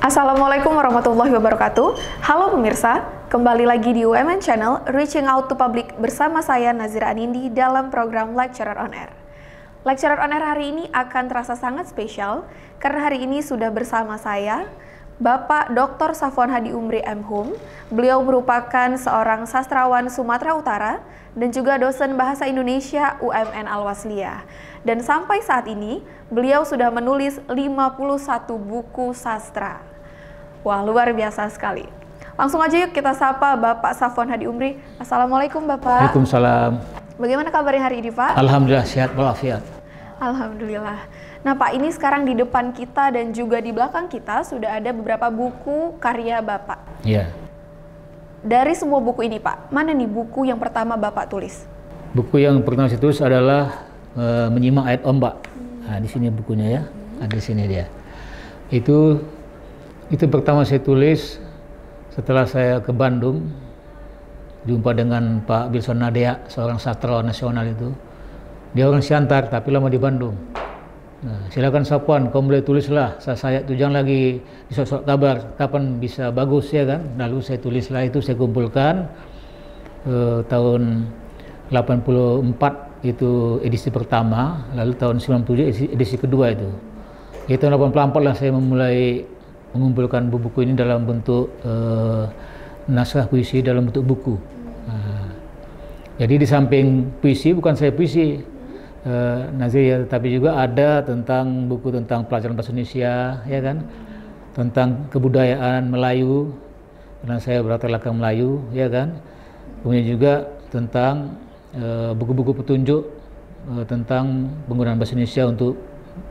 Assalamualaikum warahmatullahi wabarakatuh. Halo pemirsa, kembali lagi di UMN Channel Reaching Out to Public bersama saya Nazira Anindi dalam program Lecturer on Air. Lecturer on Air hari ini akan terasa sangat spesial karena hari ini sudah bersama saya Bapak Dr. Safwan Hadi Umri M.Hum. Beliau merupakan seorang sastrawan Sumatera Utara dan juga dosen Bahasa Indonesia UMN Al-Wasliyah. Dan sampai saat ini, beliau sudah menulis 51 buku sastra. Wah, luar biasa sekali. Langsung aja yuk kita sapa Bapak Safwan Hadi Umri. Assalamualaikum Bapak. Waalaikumsalam. Bagaimana kabarnya hari ini Pak? Alhamdulillah sehat walafiat. Alhamdulillah. Nah Pak, ini sekarang di depan kita dan juga di belakang kita sudah ada beberapa buku karya Bapak. Iya. Dari semua buku ini Pak, mana nih buku yang pertama Bapak tulis? Buku yang pertama saya tulis adalah Menyimak Ayat Ombak. Nah, di sini bukunya ya. Ada di sini dia. Itu pertama saya tulis setelah saya ke Bandung, jumpa dengan Pak Bilson Nadea, seorang sastrawan nasional itu. Dia orang Siantar tapi lama di Bandung. Nah, silakan Safwan, kau boleh tulislah. Saya itu jangan lagi disosok kabar kapan bisa bagus ya kan. Lalu saya tulislah itu, saya kumpulkan tahun 84 itu edisi pertama, lalu tahun 97 edisi kedua itu. Di tahun 84 lah saya memulai mengumpulkan buku ini dalam bentuk naskah puisi dalam bentuk buku. Nah, jadi di samping puisi, bukan saya puisi Nazir ya, tapi juga ada tentang buku tentang pelajaran bahasa Indonesia ya kan, tentang kebudayaan Melayu karena saya berlatar belakang Melayu ya kan, kemudian juga tentang buku-buku petunjuk tentang penggunaan bahasa Indonesia untuk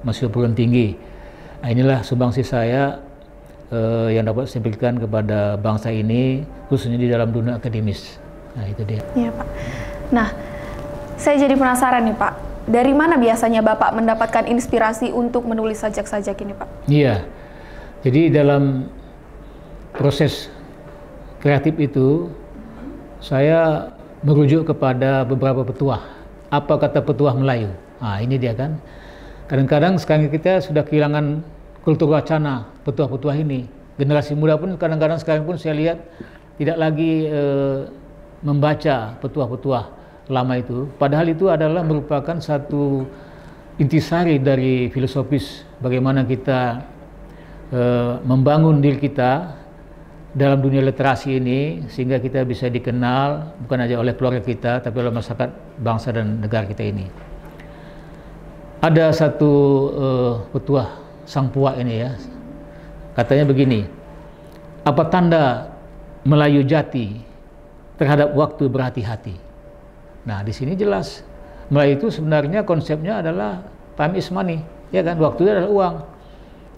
mahasiswa perguruan tinggi. Nah, inilah sumbangsi saya yang dapat saya berikan kepada bangsa ini, khususnya di dalam dunia akademis. Nah, itu dia. Iya Pak. Nah, saya jadi penasaran nih Pak, dari mana biasanya Bapak mendapatkan inspirasi untuk menulis sajak-sajak ini Pak? Iya, jadi dalam proses kreatif itu saya merujuk kepada beberapa petuah. Apa kata petuah Melayu? Nah, ini dia kan. Kadang-kadang sekarang kita sudah kehilangan kultur wacana petuah-petuah ini. Generasi muda pun kadang-kadang sekarang pun saya lihat tidak lagi membaca petuah-petuah lama itu. Padahal itu adalah merupakan satu intisari dari filosofis bagaimana kita membangun diri kita dalam dunia literasi ini sehingga kita bisa dikenal bukan hanya oleh keluarga kita tapi oleh masyarakat bangsa dan negara kita ini. Ada satu petuah sang puak ini ya, katanya begini, apa tanda Melayu jati terhadap waktu berhati-hati? Nah, di sini jelas Melayu itu sebenarnya konsepnya adalah time is money ya kan, waktu adalah uang.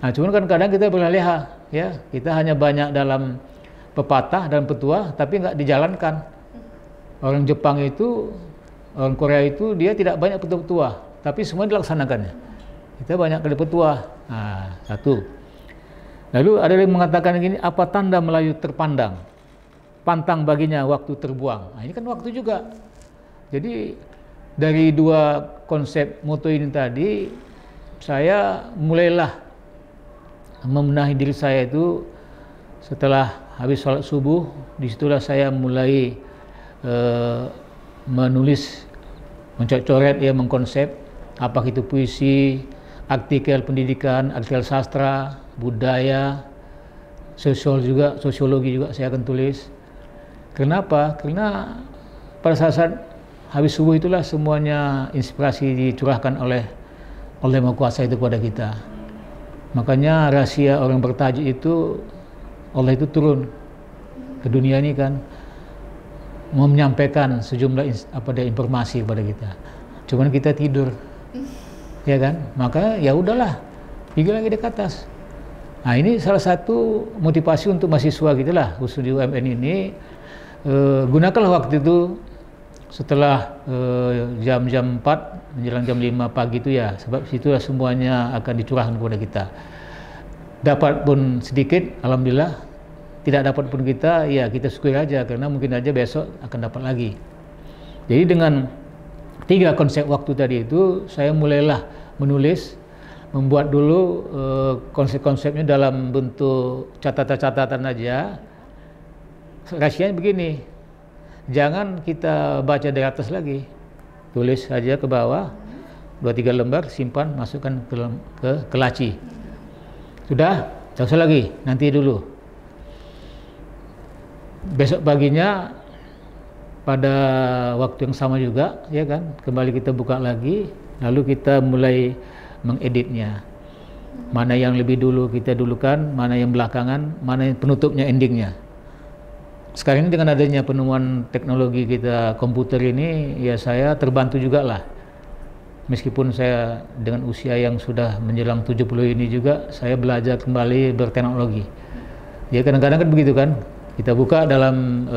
Nah, cuman kan kadang kita berleha-leha ya, kita hanya banyak dalam pepatah dan petuah tapi nggak dijalankan. Orang Jepang itu, orang Korea itu dia tidak banyak petuah tapi semua dilaksanakannya. Kita banyak kali petuah. Nah, satu. Lalu ada yang mengatakan gini, apa tanda Melayu terpandang? Pantang baginya waktu terbuang. Nah, ini kan waktu juga. Jadi dari dua konsep moto ini tadi saya mulailah membenahi diri saya itu setelah habis sholat subuh. Disitulah saya mulai menulis, mencoret-coret ya, mengkonsep apa itu puisi, artikel pendidikan, artikel sastra, budaya, sosiologi juga saya akan tulis. Kenapa? Karena pada saat habis subuh itulah semuanya inspirasi dicurahkan oleh Yang Maha Kuasa itu kepada kita. Makanya rahasia orang bertajuk itu, Allah itu turun ke dunia ini kan, mau menyampaikan sejumlah informasi kepada kita. Cuman kita tidur, ya kan? Maka ya udahlah, pergi lagi ke atas. Nah, ini salah satu motivasi untuk mahasiswa kita lah, khusus di UMN ini. Gunakanlah waktu itu setelah jam-jam 4 menjelang jam 5 pagi itu ya, sebab situlah semuanya akan dicurahkan kepada kita. Dapat pun sedikit, alhamdulillah. Tidak dapat pun kita, ya kita syukuri aja karena mungkin aja besok akan dapat lagi. Jadi dengan tiga konsep waktu tadi itu saya mulailah menulis membuat dulu konsep-konsepnya dalam bentuk catatan-catatan aja. Rahasianya begini, jangan kita baca dari atas lagi, tulis saja ke bawah, 2-3 lembar, simpan, masukkan ke laci. Sudah, tak usah lagi, nanti dulu. Besok paginya pada waktu yang sama juga, ya kan, kembali kita buka lagi, lalu kita mulai mengeditnya. Mana yang lebih dulu kita dulukan, mana yang belakangan, mana yang penutupnya, endingnya. Sekarang ini dengan adanya penemuan teknologi kita komputer ini, ya saya terbantu juga lah. Meskipun saya dengan usia yang sudah menjelang 70 ini juga, saya belajar kembali berteknologi. Ya kadang-kadang kan begitu kan, kita buka dalam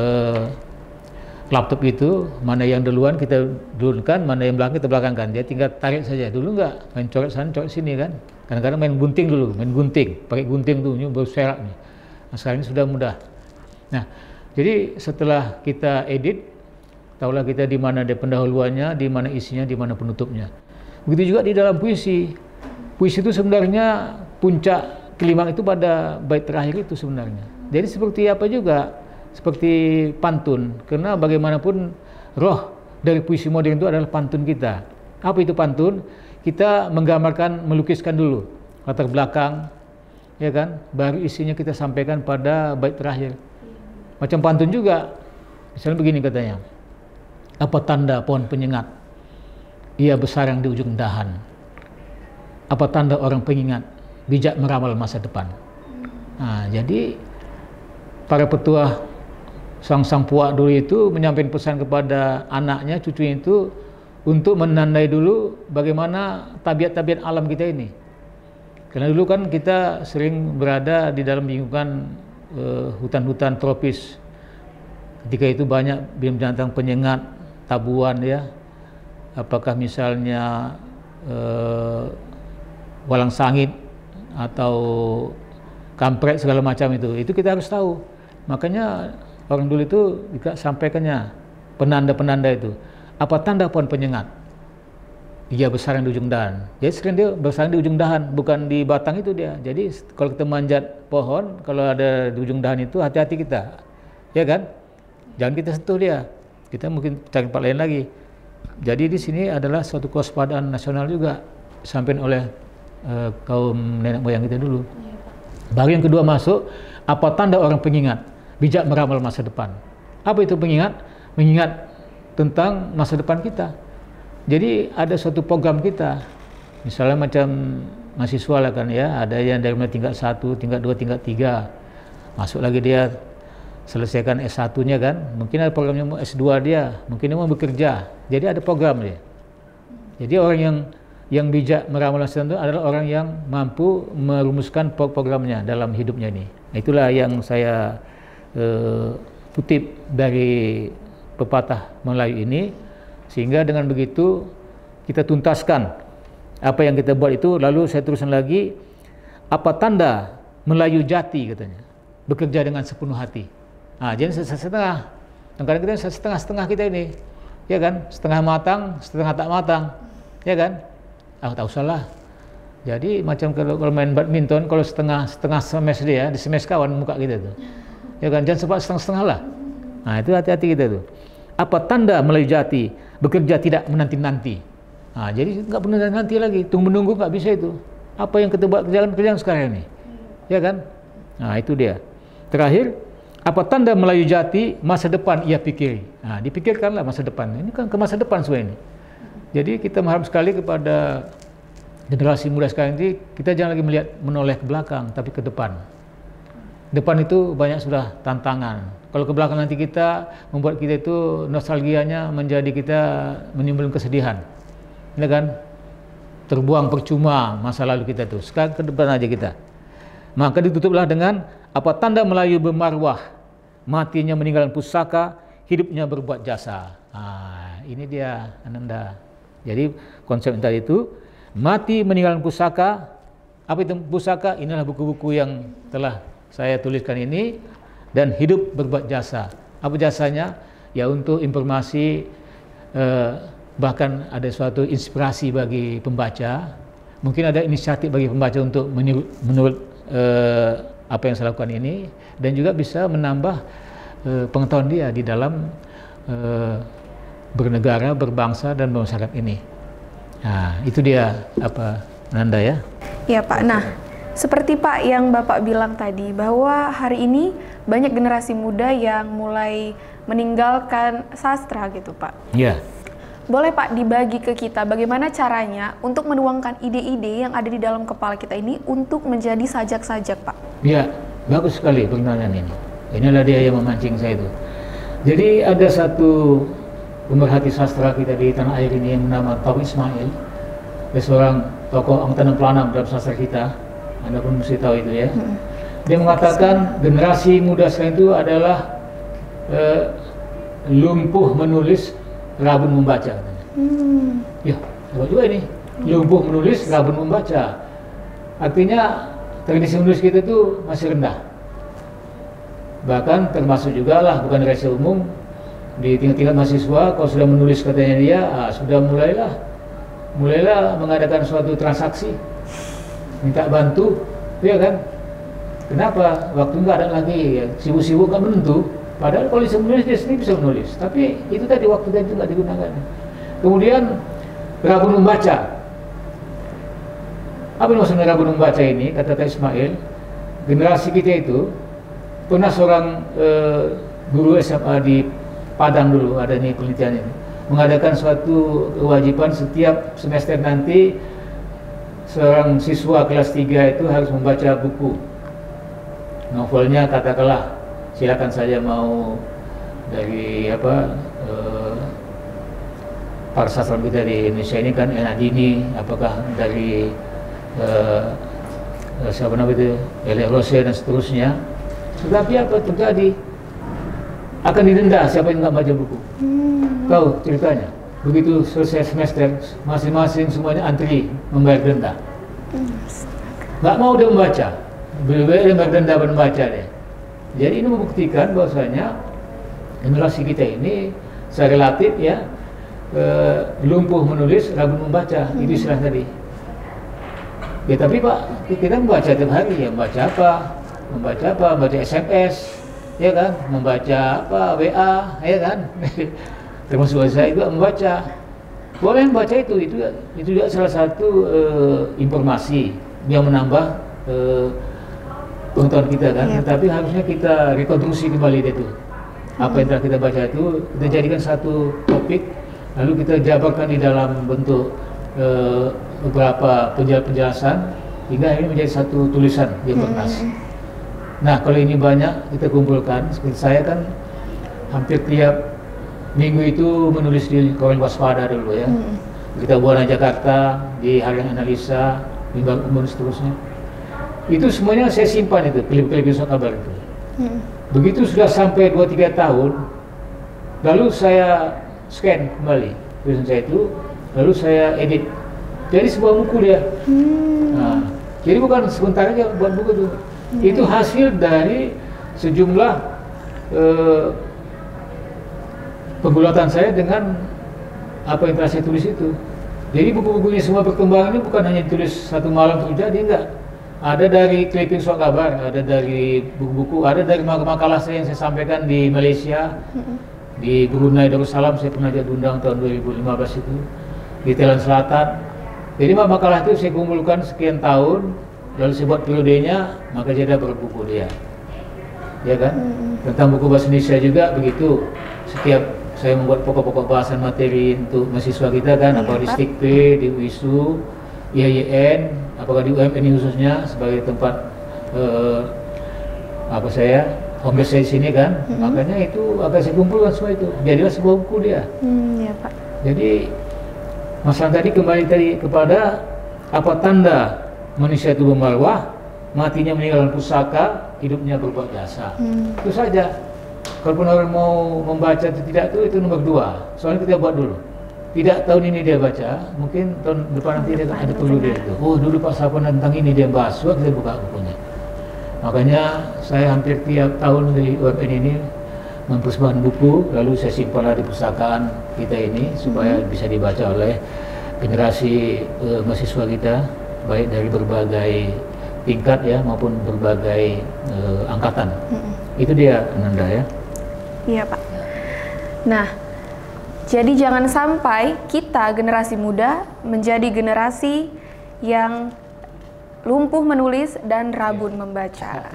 laptop itu, mana yang duluan kita dulukan, mana yang belakang kita belakangkan. Dia tinggal tarik saja. Dulu enggak, main coret sana, coret sini kan. Kadang-kadang main gunting dulu, main gunting, pakai gunting tuh, ini baru serak nih. Nah, sekarang ini sudah mudah. Nah, jadi setelah kita edit, tahulah kita di mana ada pendahuluannya, di mana isinya, di mana penutupnya. Begitu juga di dalam puisi. Puisi itu sebenarnya puncak klimaks itu pada bait terakhir itu sebenarnya. Jadi seperti apa juga? Seperti pantun. Karena bagaimanapun roh dari puisi modern itu adalah pantun kita. Apa itu pantun? Kita menggambarkan, melukiskan dulu latar belakang, ya kan? Baru isinya kita sampaikan pada bait terakhir. Macam pantun juga, misalnya begini katanya, apa tanda pohon penyengat? Ia bersarang di ujung dahan. Apa tanda orang pengingat? Bijak meramal masa depan. Nah, jadi para petua sang puak dulu itu menyampaikan pesan kepada anaknya, cucunya itu untuk menandai dulu bagaimana tabiat-tabiat alam kita ini. Karena dulu kan kita sering berada di dalam lingkungan hutan-hutan tropis. Ketika itu banyak binatang penyengat, tabuan ya. Apakah misalnya walang sangit atau kampret segala macam itu kita harus tahu. Makanya orang dulu itu juga sampaikannya penanda-penanda itu. Apa tanda pohon penyengat? Dia bersarang di ujung dahan. Jadi sering dia bersarang di ujung dahan, bukan di batang itu dia. Jadi kalau kita manjat pohon, kalau ada di ujung dahan itu hati-hati kita, ya kan? Jangan kita sentuh dia. Kita mungkin cari tempat lain lagi. Jadi di sini adalah suatu kewaspadaan nasional juga disampaikan oleh kaum nenek moyang kita dulu. Baru yang kedua masuk, apa tanda orang pengingat? Bijak meramal masa depan. Apa itu pengingat? Mengingat tentang masa depan kita. Jadi ada suatu program kita, misalnya macam mahasiswa lah kan ya, ada yang dari tingkat 1, tingkat 2, tingkat 3, masuk lagi dia selesaikan S1-nya kan, mungkin ada programnya mau S2 dia, mungkin dia mau bekerja, jadi ada program dia. Jadi orang yang bijak meramal masa depan itu adalah orang yang mampu merumuskan programnya dalam hidupnya ini. Nah, itulah yang saya kutip dari pepatah Melayu ini. Sehingga dengan begitu kita tuntaskan apa yang kita buat itu. Lalu saya teruskan lagi, apa tanda Melayu jati katanya, bekerja dengan sepenuh hati. Nah, jadi setengah, kadang-kadang kita setengah-setengah kita ini, ya kan, setengah matang, setengah tak matang, ya kan. Tak usah lah. Jadi macam kalau main badminton, kalau setengah smash dia, di smash kawan muka kita tuh, ya kan, jangan sempat setengah-setengah lah. Nah, itu hati-hati kita tuh. Apa tanda Melayu jati? Bekerja tidak menanti-nanti. Nah, jadi nggak pernah nanti lagi, tunggu menunggu nggak bisa itu. Apa yang kita buat kerjaan sekarang ini, ya kan? Nah, itu dia. Terakhir, apa tanda Melayu jati? Masa depan ia pikiri. Nah, dipikirkanlah masa depan. Ini kan ke masa depan semua ini. Jadi kita mengharap sekali kepada generasi muda sekarang ini, kita jangan lagi menoleh ke belakang, tapi ke depan. Depan itu banyak sudah tantangan. Kalau ke belakang nanti kita membuat kita itu nostalgianya menjadi kita menimbulkan kesedihan. Ini kan terbuang percuma masa lalu kita itu. Sekarang ke depan aja kita. Maka ditutuplah dengan apa tanda Melayu bermarwah, matinya meninggalkan pusaka, hidupnya berbuat jasa. Nah, ini dia Ananda. Jadi konsep tadi itu, mati meninggalkan pusaka. Apa itu pusaka? Inilah buku-buku yang telah saya tuliskan ini. Dan hidup berbuat jasa. Apa jasanya? Ya untuk informasi, bahkan ada suatu inspirasi bagi pembaca, mungkin ada inisiatif bagi pembaca untuk menurut apa yang saya lakukan ini, dan juga bisa menambah pengetahuan dia di dalam bernegara, berbangsa, dan bermasyarakat ini. Nah, itu dia apa, Nanda ya? Iya Pak. Nah, seperti Pak yang Bapak bilang tadi, bahwa hari ini banyak generasi muda yang mulai meninggalkan sastra gitu Pak. Iya. Boleh Pak dibagi ke kita bagaimana caranya untuk menuangkan ide-ide yang ada di dalam kepala kita ini untuk menjadi sajak-sajak Pak? Iya, bagus sekali pertanyaan ini. Inilah dia yang memancing saya itu. Jadi ada satu pemerhati sastra kita di tanah air ini yang bernama Taufiq Ismail. Dia seorang tokoh angkatan pelanam dalam sastra kita. Anda pun mesti tahu itu ya. Dia mengatakan generasi muda sekarang itu adalah lumpuh menulis, rabun membaca katanya. Ya, hebat juga ini. Lumpuh menulis, rabun membaca. Artinya tradisi menulis kita itu masih rendah. Bahkan termasuk juga lah, bukan rahasia umum, di tingkat-tingkat mahasiswa kalau sudah menulis katanya dia, sudah mulailah mengadakan suatu transaksi, minta bantu, ya kan? Kenapa? Waktu nggak ada lagi, ya, sibuk-sibuk kan menentu. Padahal kalau bisa menulis, dia sendiri bisa menulis. Tapi itu tadi waktu tadi nggak digunakan. Kemudian rabun membaca. Apa maksudnya rabun membaca ini? Kata Taufiq Ismail, generasi kita itu pernah seorang guru SMA di Padang dulu, ada nih penelitian ini, mengadakan suatu kewajiban setiap semester nanti seorang siswa kelas 3 itu harus membaca buku. Novelnya katakanlah, silakan saja mau dari apa para sastra kita di Indonesia ini kan Enadini, apakah dari siapa namanya itu, Elie Rose dan seterusnya. Tetapi apa terjadi? Akan didenda siapa yang nggak baca buku. Tahu ceritanya? Begitu selesai semester, masing-masing semuanya antri membayar denda. Nggak mau dia membaca, dia membayar denda membaca deh. Jadi ini membuktikan bahwasanya generasi kita ini secara relatif ya lumpuh menulis, rabun membaca. Itu istilah tadi. Ya tapi Pak, kita membaca tiap hari ya, membaca apa? Membaca SMS, ya kan? Membaca apa? WA, ya kan? Termasuk saya juga membaca. Boleh membaca itu juga salah satu informasi yang menambah pengetahuan kita kan. Tetapi harusnya kita rekonstruksi kembali itu. Apa yang telah kita baca itu kita jadikan satu topik, lalu kita jabarkan di dalam bentuk beberapa penjelasan hingga ini menjadi satu tulisan di kertas. Nah, kalau ini banyak kita kumpulkan, seperti saya kan hampir tiap minggu itu menulis di Kawan Waspada dulu ya. Kita Buana Jakarta, di Harian Analisa, Bimbang Umum seterusnya. Itu semuanya saya simpan itu, klip-klip surat kabar itu. Begitu sudah sampai 2-3 tahun, lalu saya scan kembali tulisan saya itu, lalu saya edit. Jadi sebuah buku dia. Nah, jadi bukan sebentar aja buat buku itu. Itu hasil dari sejumlah penggulatan saya dengan apa yang telah saya tulis itu. Jadi buku-bukunya semua berkembang ini bukan hanya ditulis satu malam terjadi, enggak. Ada dari clipping surat kabar, ada dari buku-buku, ada dari makalah saya yang saya sampaikan di Malaysia, di Brunei Darussalam saya pernah diundang tahun 2015 itu, di Thailand Selatan. Jadi makalah itu saya kumpulkan sekian tahun, lalu saya buat periodenya, maka jadi berbuku dia, ya kan? Tentang buku bahasa Indonesia juga begitu. Setiap saya membuat pokok-pokok bahasan materi untuk mahasiswa kita kan, apakah di STIKP, di UISU, IAIN, apakah di UMN khususnya sebagai tempat home base saya di sini kan, makanya itu akan saya kumpulkan semua itu, jadilah sebuah buku dia. Ya, Pak. Jadi masalah tadi kembali tadi kepada apa tanda manusia itu bermarwah, matinya meninggalkan pusaka, hidupnya berbuat jasa. Itu saja. Kalaupun orang mau membaca atau tidak itu nomor 2. Soalnya kita buat dulu. Tidak tahun ini dia baca, mungkin tahun depan nanti dia ada perlu dia itu. Oh dulu Pak Sapon tentang ini dia bahas, kita buka bukunya. Makanya saya hampir tiap tahun di UMN ini mempersembahkan buku, lalu saya simpanlah di pustakaan kita ini supaya bisa dibaca oleh generasi mahasiswa kita. baik dari berbagai tingkat ya maupun berbagai angkatan. Itu dia, Ananda ya. Iya Pak. Nah, jadi jangan sampai kita generasi muda menjadi generasi yang lumpuh menulis dan rabun membaca.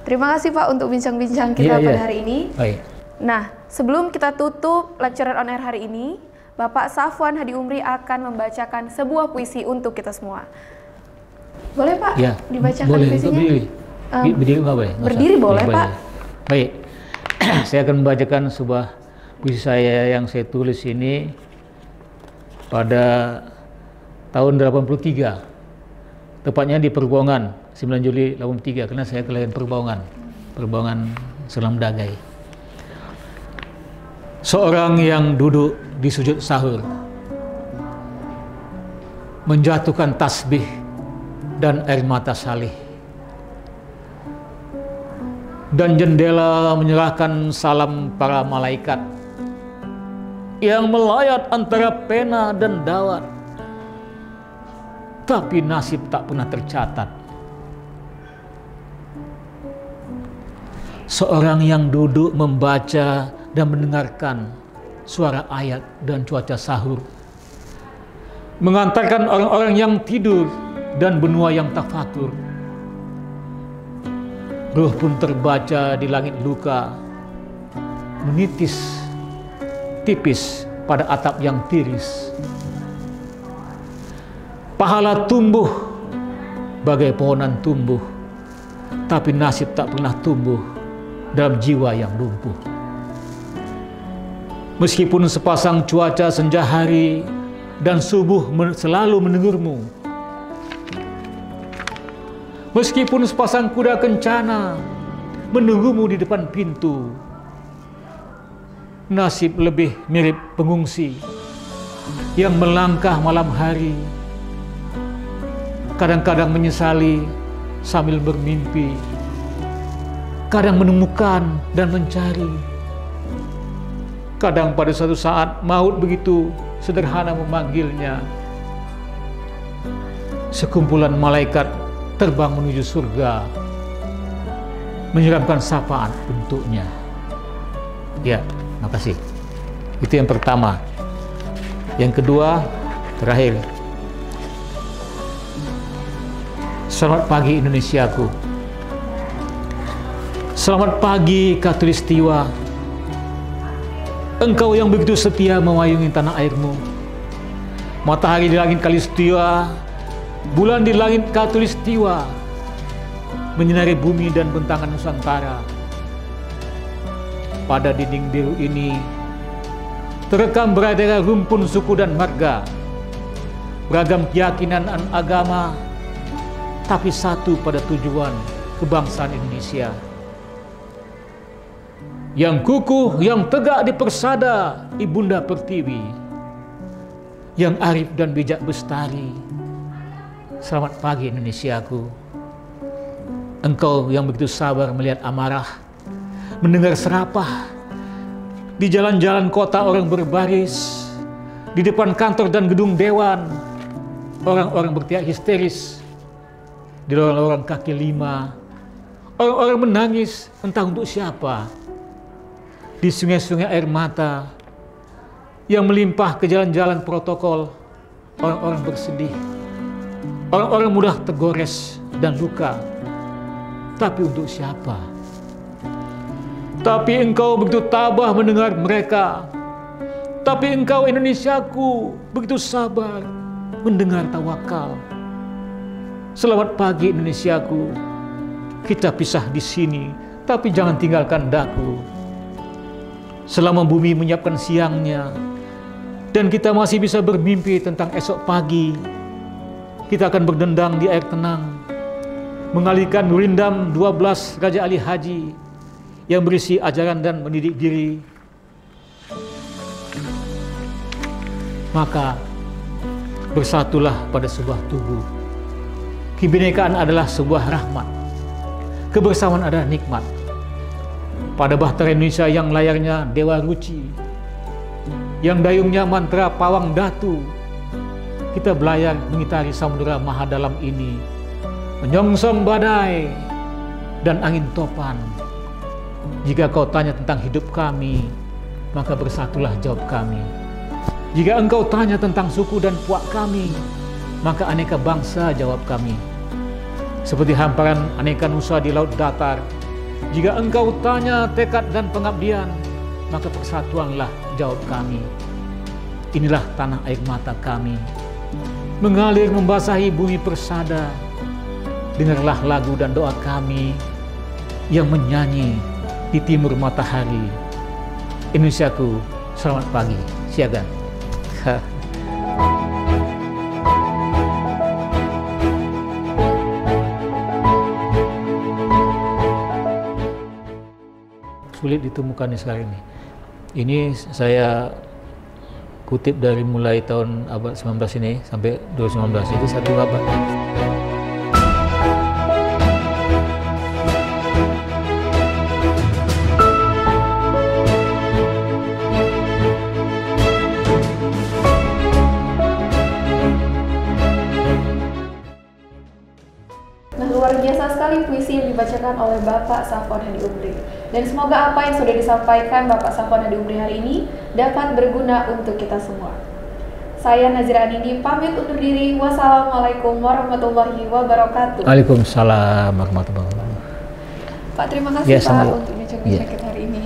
Terima kasih Pak untuk bincang-bincang kita pada hari ini. Baik. Nah, sebelum kita tutup Lecturer on Air hari ini, Bapak Safwan Hadi Umri akan membacakan sebuah puisi untuk kita semua. Boleh Pak? Ya, dibacakan boleh, puisinya? Berdiri nggak boleh? Berdiri boleh Pak. Baik, saya akan membacakan sebuah puisi saya yang saya tulis ini pada tahun 83, tepatnya di Perbaungan, 9 Juli 83, karena saya kelahiran Perbaungan Selam Dagai. Seorang yang duduk di sujud sahur, menjatuhkan tasbih dan air mata salih, dan jendela menyerahkan salam para malaikat yang melayat antara pena dan dawat, tapi nasib tak pernah tercatat. Seorang yang duduk membaca dan mendengarkan suara ayat dan cuaca sahur, mengantarkan orang-orang yang tidur dan benua yang tafakur. Ruh pun terbaca di langit luka, menitis tipis pada atap yang tiris. Pahala tumbuh bagai pohonan tumbuh, tapi nasib tak pernah tumbuh dalam jiwa yang lumpuh. Meskipun sepasang cuaca senja hari dan subuh selalu menegurmu, meskipun sepasang kuda kencana menunggumu di depan pintu, nasib lebih mirip pengungsi yang melangkah malam hari, kadang-kadang menyesali sambil bermimpi, kadang menemukan dan mencari. Kadang pada suatu saat maut begitu sederhana memanggilnya. Sekumpulan malaikat terbang menuju surga, menyiramkan sapaan untuknya. Ya, makasih. Itu yang pertama. Yang kedua, terakhir. Selamat pagi Indonesiaku. Selamat pagi Khatulistiwa. Engkau yang begitu setia memayungi tanah airmu. Matahari di langit Khatulistiwa, bulan di langit Khatulistiwa, menyinari bumi dan bentangan Nusantara. Pada dinding biru ini terekam beraneka rumpun suku dan marga, beragam keyakinan dan agama, tapi satu pada tujuan kebangsaan Indonesia. Yang kukuh, yang tegak di persada Ibunda Pertiwi, yang arif dan bijak bestari. Selamat pagi Indonesiaku. Engkau yang begitu sabar melihat amarah, mendengar serapah, di jalan-jalan kota orang berbaris, di depan kantor dan gedung dewan, orang-orang berteriak histeris, di lorong-lorong kaki lima, orang-orang menangis entah untuk siapa. Di sungai-sungai air mata yang melimpah ke jalan-jalan protokol, orang-orang bersedih, orang-orang mudah tergores dan luka. Tapi untuk siapa? Tapi engkau begitu tabah mendengar mereka. Tapi engkau Indonesiaku begitu sabar mendengar tawakal. Selamat pagi Indonesiaku. Kita pisah di sini, tapi jangan tinggalkan daku. Selama bumi menyiapkan siangnya dan kita masih bisa bermimpi tentang esok pagi, kita akan berdendang di air tenang, mengalihkan rindam 12 Raja Ali Haji yang berisi ajaran dan mendidik diri. Maka bersatulah pada sebuah tubuh. Kebinekaan adalah sebuah rahmat, kebersamaan adalah nikmat. Pada Bahtera Indonesia yang layarnya Dewa Ruci, yang dayungnya mantra Pawang Datu, kita belayar mengitari samudera maha dalam ini, menyongsong badai dan angin topan. Jika kau tanya tentang hidup kami, maka bersatulah jawab kami. Jika engkau tanya tentang suku dan puak kami, maka aneka bangsa jawab kami. Seperti hamparan aneka nusa di laut datar, jika engkau tanya tekad dan pengabdian, maka persatuanlah jawab kami. Inilah tanah air mata kami, mengalir membasahi bumi persada. Dengarlah lagu dan doa kami yang menyanyi di timur matahari. Indonesiaku, selamat pagi, siaga. Sulit ditemukan sekarang ini. Ini saya kutip dari mulai tahun abad 19 ini sampai 2019, itu satu abad. Nah, luar biasa sekali puisi yang dibacakan oleh Bapak Safwan Hadi Umri. Dan semoga apa yang sudah disampaikan Bapak Safwan Hadi Umri hari ini dapat berguna untuk kita semua. Saya Nazira Anindi pamit undur diri. Wassalamualaikum warahmatullahi wabarakatuh. Waalaikumsalam warahmatullahi wabarakatuh. Pak, terima kasih Ya, Pak untuk bincang-bincang kita hari ini.